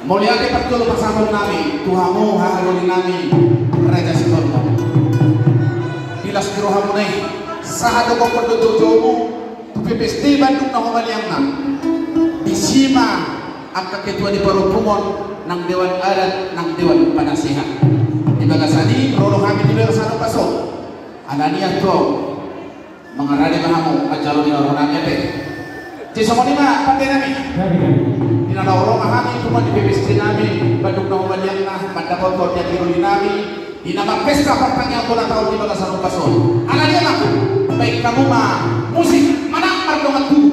Mulia di pertul bersama nami, Tuhamu haruni nami, Raja Sitolngo. Bila sekiro hamunai, sahado kong perdodojomu, tu ppsd Bandung na humaliangna. Disima ang kaketua di Boru ng Dewan Adat ng Dewan Panasihat. Di bagasani, rolo kami di bagasano paso. Ananiya to, mga rani mahamu, ajalo ni orang ete. Cisomoni ma, pati nami. Dinalaurong kami cuma di ppsd nami, Bandung na humaliangna, mandakotor niya kiruli nami. Dinama pesta pertanyaan Bona Taon di bagasano paso. Ananiya aku, baik kamu ma, musik, mana mardongat tubuh.